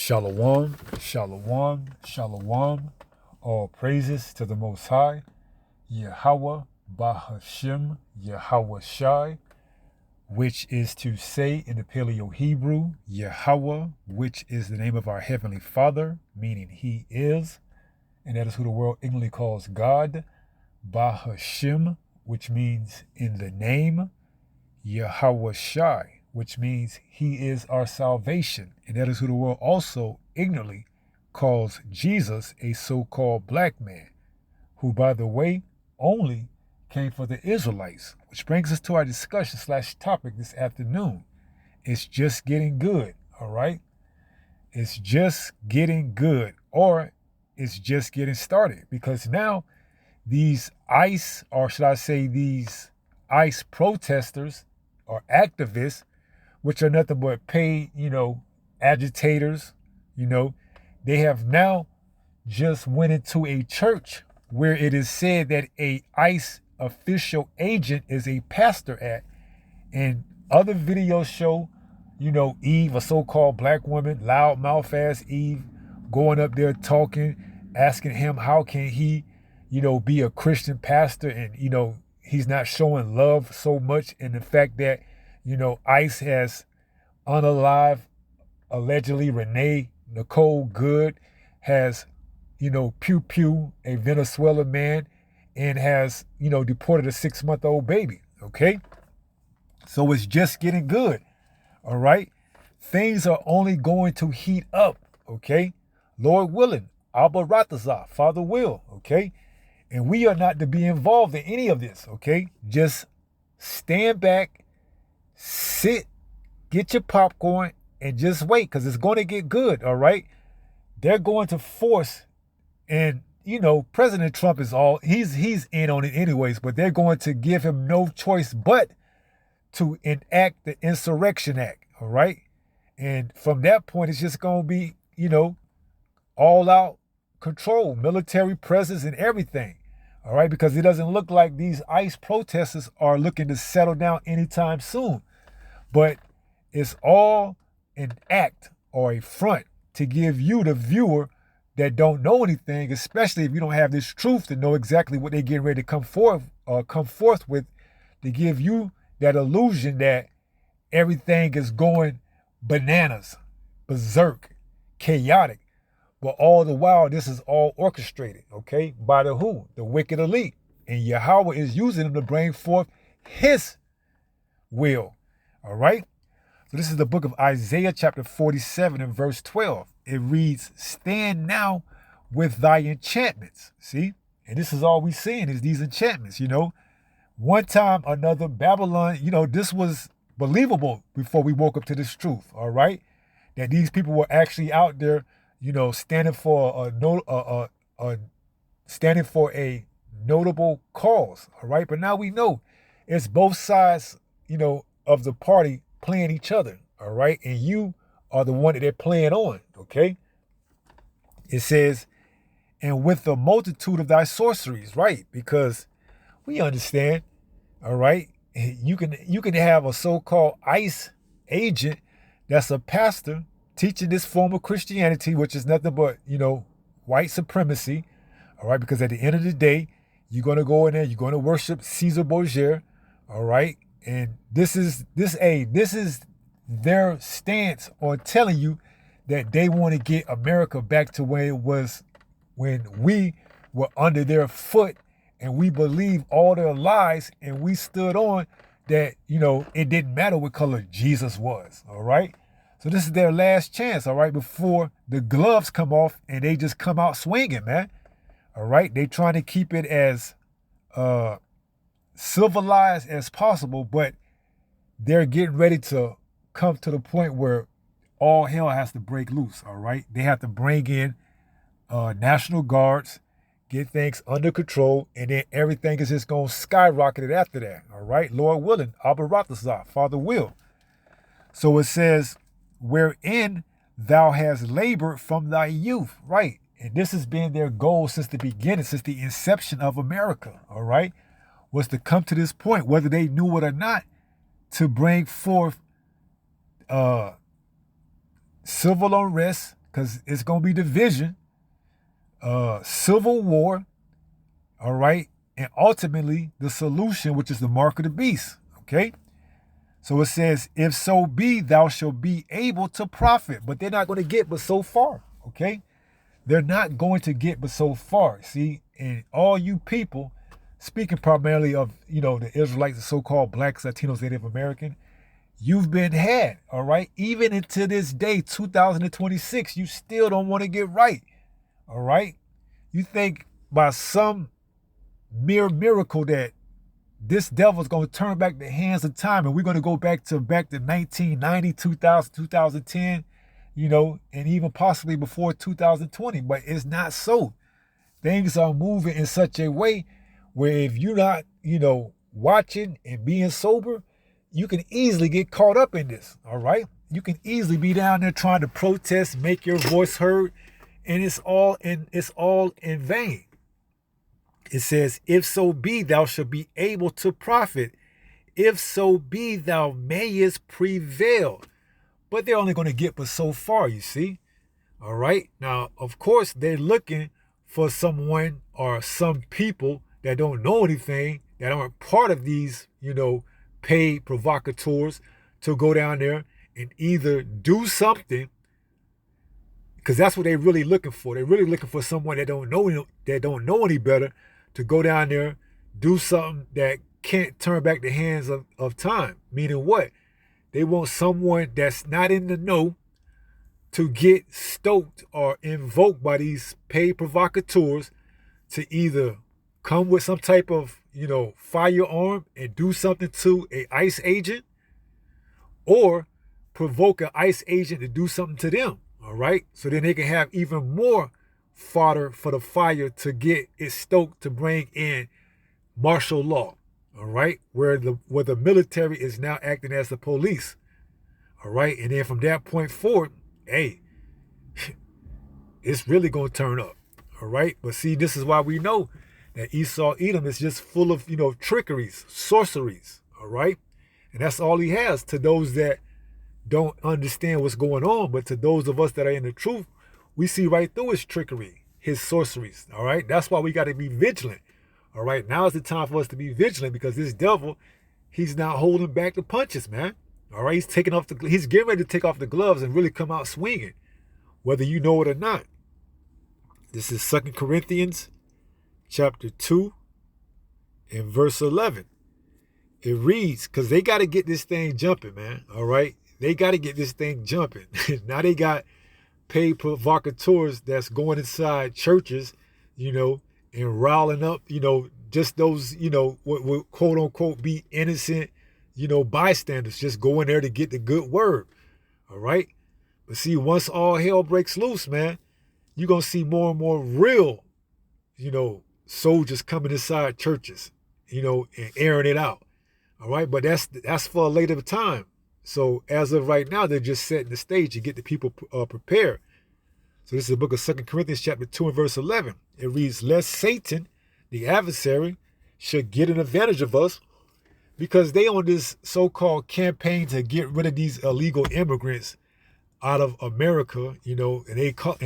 Shalom, shalom, shalom. All praises to the Most High, Yahweh, Bahashem, Yahweh Shai, which is to say in the Paleo Hebrew, Yahweh, which is the name of our Heavenly Father, meaning He is, and that is who the world ignorantly calls God, Bahashem, which means in the name, Yahweh Shai, which means He is our salvation, and that is who the world also ignorantly calls Jesus, a so-called black man, who, by the way, only came for the Israelites, which brings us to our discussion / topic this afternoon. It's just getting good, all right? It's just getting good, or it's just getting started, because now these ICE, or should I say these ICE protesters or activists, which are nothing but paid, agitators, they have now just went into a church where it is said that a ICE official agent is a pastor at. And other videos show, Eve, a so-called black woman, loudmouth ass Eve, going up there talking, asking him how can he, be a Christian pastor, and, he's not showing love so much, in the fact that, ICE has unalived, allegedly, Renee Nicole Good, has, Pew Pew, a Venezuelan man, and has, deported a 6-month-old baby, okay? So it's just getting good, all right? Things are only going to heat up, okay? Lord willing, Abba Ratazah, Father will, okay? And we are not to be involved in any of this, okay? Just stand back, sit, get your popcorn, and just wait, because it's going to get good, all right? They're going to force, and, President Trump is he's in on it anyways, but they're going to give him no choice but to enact the Insurrection Act, all right? And from that point, it's just going to be, all out control, military presence and everything, all right? Because it doesn't look like these ICE protesters are looking to settle down anytime soon. But it's all an act or a front to give you, the viewer, that don't know anything, especially if you don't have this truth to know exactly what they're getting ready to come forth with, to give you that illusion that everything is going bananas, berserk, chaotic. But all the while, this is all orchestrated, okay, by the who? The wicked elite. And Yahweh is using them to bring forth His will, all right? So this is the book of Isaiah chapter 47 and verse 12. It reads, stand now with thy enchantments. See? And this is all we're seeing is these enchantments, One time, another, Babylon, this was believable before we woke up to this truth, all right? That these people were actually out there, standing for a notable cause, all right? But now we know it's both sides, of the party playing each other, all right? And you are the one that they're playing on, okay? It says, and with the multitude of thy sorceries, right? Because we understand, all right? You can have a so-called ICE agent that's a pastor teaching this form of Christianity, which is nothing but, white supremacy, all right? Because at the end of the day, you're going to go in there, you're going to worship Caesar Borgia, all right? And this is their stance on telling you that they want to get America back to where it was when we were under their foot, and we believed all their lies, and we stood on that, it didn't matter what color Jesus was, all right? So this is their last chance, all right, before the gloves come off and they just come out swinging, man, all right? They trying to keep it as civilized as possible, but they're getting ready to come to the point where all hell has to break loose, all right? They have to bring in National Guards, get things under control, and then everything is just going to skyrocket it after that, all right? Lord willing, Abba Ratazah, Father will. So it says, wherein thou hast labored from thy youth, right? And this has been their goal since the beginning, since the inception of America, all right? Was to come to this point, whether they knew it or not, to bring forth civil unrest, because it's going to be division, civil war, all right, and ultimately the solution, which is the mark of the beast, okay? So it says, if so be, thou shalt be able to profit. But they're not going to get but so far, okay? They're not going to get but so far, see? And all you people, speaking primarily of, the Israelites, the so-called blacks, Latinos, Native American, you've been had, all right? Even into this day, 2026, you still don't want to get right, all right? You think by some mere miracle that this devil's going to turn back the hands of time and we're going to go back to 1990, 2000, 2010, and even possibly before 2020. But it's not so. Things are moving in such a way where if you're not, watching and being sober, you can easily get caught up in this, all right? You can easily be down there trying to protest, make your voice heard, and it's all in vain. It says, if so be, thou shalt be able to profit. If so be, thou mayest prevail. But they're only going to get but so far, you see. All right. Now, of course, they're looking for someone or some people that don't know anything, that aren't part of these, paid provocateurs, to go down there and either do something, because that's what they're really looking for. They're really looking for someone that don't know any better, to go down there, do something that can't turn back the hands of time. Meaning what? They want someone that's not in the know to get stoked or invoked by these paid provocateurs to either come with some type of, firearm and do something to an ICE agent, or provoke an ICE agent to do something to them, all right? So then they can have even more fodder for the fire to get it stoked to bring in martial law, all right? Where the military is now acting as the police, all right? And then from that point forward, hey, it's really going to turn up, all right? But see, this is why we know that Esau Edom is just full of, trickeries, sorceries, all right? And that's all he has to those that don't understand what's going on. But to those of us that are in the truth, we see right through his trickery, his sorceries, all right? That's why we got to be vigilant, all right? Now is the time for us to be vigilant, because this devil, he's not holding back the punches, man, all right? He's getting ready to take off the gloves and really come out swinging, whether you know it or not. This is 2 Corinthians chapter 2 and verse 11. It reads, because they got to get this thing jumping, man, all right? They got to get this thing jumping. Now they got paid provocateurs that's going inside churches, and riling up, just those, what would quote unquote be innocent, bystanders, just going there to get the good word. All right. But see, once all hell breaks loose, man, you're going to see more and more real, soldiers coming inside churches, and airing it out. All right. But that's for a later time. So as of right now, they're just setting the stage to get the people prepared. So this is the book of 2 Corinthians chapter 2 and verse 11. It reads, lest Satan, the adversary, should get an advantage of us, because they on this so-called campaign to get rid of these illegal immigrants out of America, and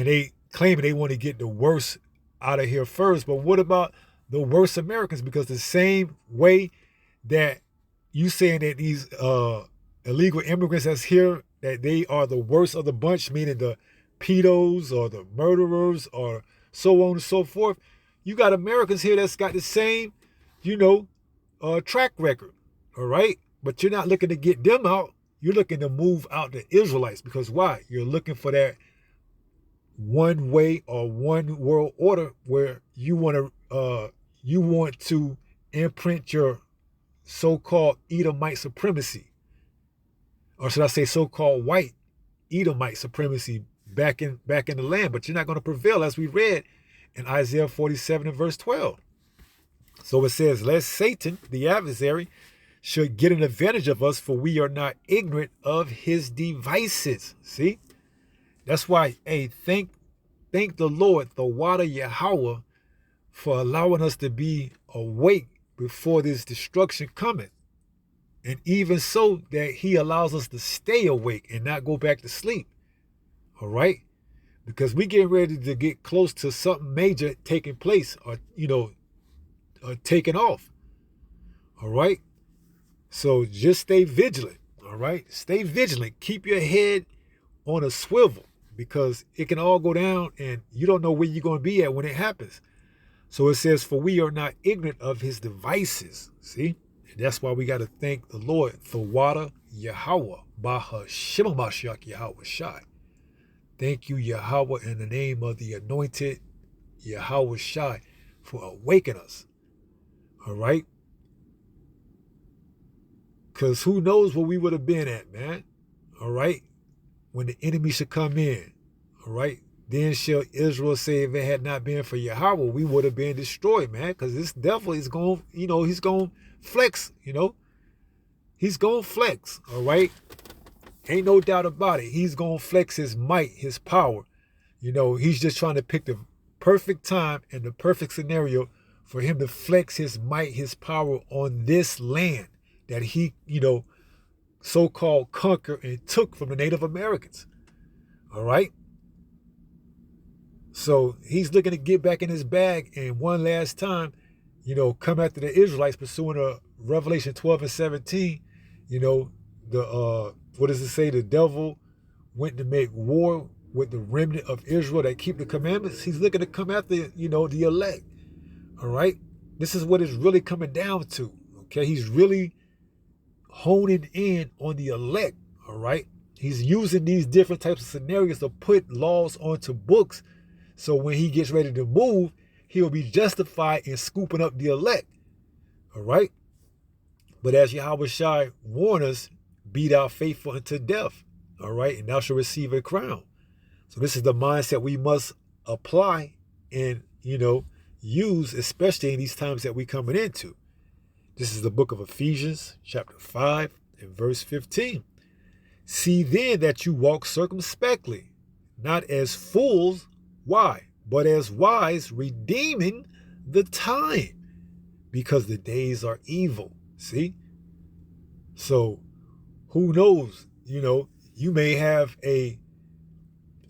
they claiming they want to get the worst out of here first. But what about the worst Americans? Because the same way that you saying that these illegal immigrants that's here, that they are the worst of the bunch, meaning the pedos or the murderers or so on and so forth, you got Americans here that's got the same, track record, all right? But you're not looking to get them out. You're looking to move out the Israelites. Because why? You're looking for that one way or one world order where you want to imprint your so-called Edomite supremacy, or should I say so-called white Edomite supremacy back in the land. But you're not going to prevail, as we read in Isaiah 47 and verse 12. So it says, lest Satan, the adversary, should get an advantage of us, for we are not ignorant of his devices. See? That's why, hey, thank the Lord, the Water Yahweh, for allowing us to be awake before this destruction cometh. And even so that he allows us to stay awake and not go back to sleep. All right? because we getting ready to get close to something major taking place, or taking off. All right. So just stay vigilant. All right. Stay vigilant. Keep your head on a swivel, because it can all go down and you don't know where you're going to be at when it happens. So it says, for we are not ignorant of his devices. See? And that's why we got to thank the Lord, the water, Yahweh, Bahashem Mashiach Yahweh Shai. Thank you, Yahweh, in the name of the anointed Yahweh Shai, for awakening us. All right? Because who knows where we would have been at, man. All right? When the enemy should come in. All right? Then shall Israel say, if it had not been for Yahweh, we would have been destroyed, man. Because this devil is going, he's going to flex, He's going to flex, all right? Ain't no doubt about it. He's going to flex his might, his power. He's just trying to pick the perfect time and the perfect scenario for him to flex his might, his power on this land that he, so-called conquered and took from the Native Americans. All right? So he's looking to get back in his bag and one last time, come after the Israelites pursuing Revelation 12 and 17. What does it say? The devil went to make war with the remnant of Israel that keep the commandments. He's looking to come after, the elect. All right? This is what it's really coming down to. Okay? He's really honing in on the elect. All right? He's using these different types of scenarios to put laws onto books. So when he gets ready to move, he'll be justified in scooping up the elect. All right? But as Yahweh Shai warned us, be thou faithful unto death. All right? And thou shalt receive a crown. So this is the mindset we must apply and, use, especially in these times that we're coming into. This is the book of Ephesians, chapter 5 and verse 15. See then that you walk circumspectly, not as fools. Why? But as wise, redeeming the time, because the days are evil. See? So who knows? You may have a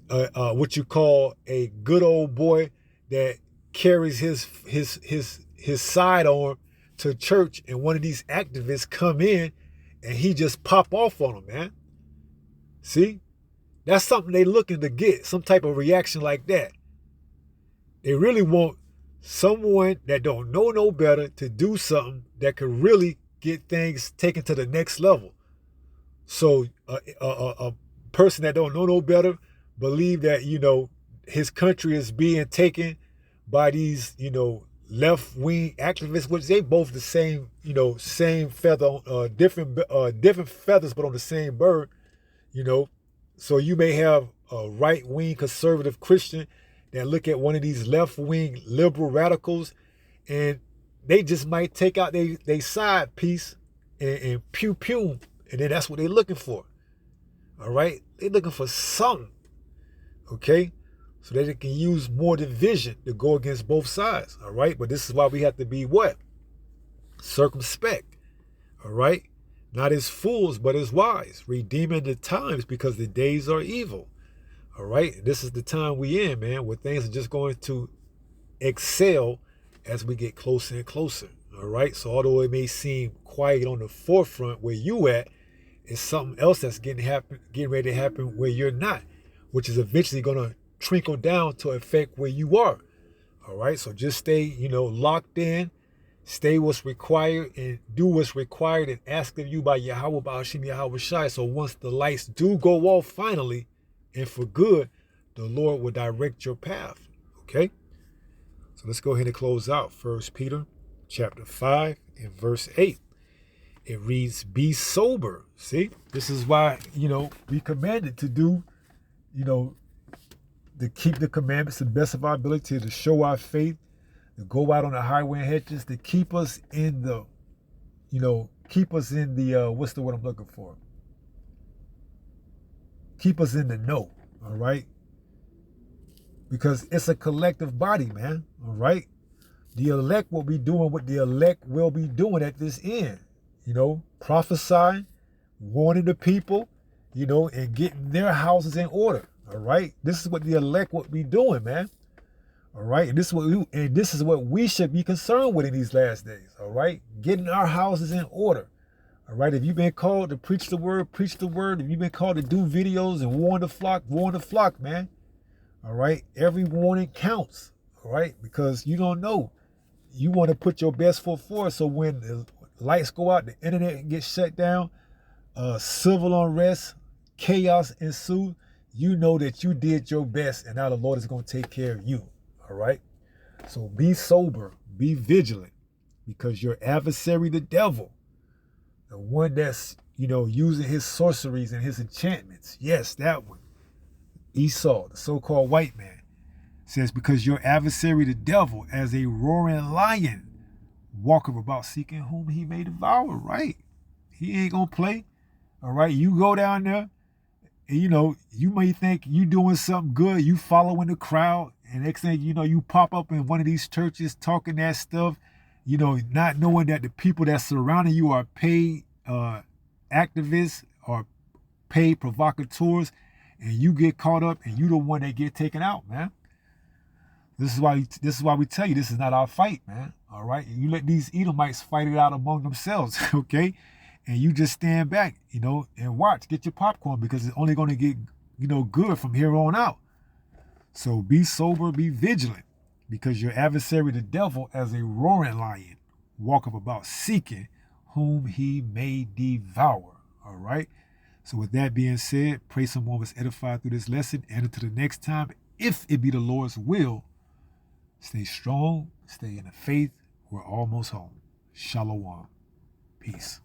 what you call a good old boy that carries his sidearm to church, and one of these activists come in and he just pop off on him, man. See? That's something they looking to get, some type of reaction like that. They really want someone that don't know no better to do something that could really get things taken to the next level. So a person that don't know no better believe that, his country is being taken by these, left-wing activists, which they both the same, same feather, different feathers, but on the same bird, So you may have a right-wing conservative Christian that look at one of these left-wing liberal radicals, and they just might take out they side piece and pew, and then that's what they're looking for. All right? They're looking for something, okay? So that they can use more division to go against both sides, all right? But this is why we have to be what? Circumspect, all right? Not as fools, but as wise, redeeming the times, because the days are evil. All right, this is the time we in, man, where things are just going to excel as we get closer and closer. All right, so although it may seem quiet on the forefront where you at, it's something else that's getting ready to happen where you're not, which is eventually going to trickle down to affect where you are. All right, so just stay, locked in, stay what's required, and do what's required and asked of you by Yahweh, by Hashem Yahweh Shai. So once the lights do go off finally, and for good, the Lord will direct your path. Okay? So let's go ahead and close out 1 Peter chapter 5 and verse 8. It reads, be sober. See? This is why, we commanded to do, to keep the commandments to the best of our ability, to show our faith, to go out on the highway and hedges, to keep us in the, what's the word I'm looking for? Keep us in the know, all right? Because it's a collective body, man, all right? The elect will be doing what the elect will be doing at this end, prophesying, warning the people, and getting their houses in order, All right. This is what the elect would be doing, man. All right. And this is what we should be concerned with in these last days. All right. Getting our houses in order. All right. If you've been called to preach the word, preach the word. If you've been called to do videos and warn the flock, man. All right. Every warning counts. All right. Because you don't know. You want to put your best foot forward. So when the lights go out, the internet gets shut down, civil unrest, chaos ensue, you know that you did your best and now the Lord is going to take care of you. All right. So be sober, be vigilant, because your adversary, the devil, the one that's, using his sorceries and his enchantments. Yes, that one. Esau, the so-called white man, says, because your adversary, the devil, as a roaring lion, walketh about seeking whom he may devour. Right. He ain't going to play. All right. You go down there and, you may think you doing something good. You following the crowd. And next thing you know, you pop up in one of these churches talking that stuff, not knowing that the people that surrounding you are paid activists or paid provocateurs, and you get caught up and you the one that get taken out, man. This is why we tell you this is not our fight, man. All right. You let these Edomites fight it out among themselves, okay? And you just stand back, and watch, get your popcorn, because it's only going to get, good from here on out. So be sober, be vigilant, because your adversary, the devil, as a roaring lion, walketh about seeking whom he may devour. All right. So with that being said, pray someone was edified through this lesson. And until the next time, if it be the Lord's will, stay strong, stay in the faith. We're almost home. Shalom. Peace.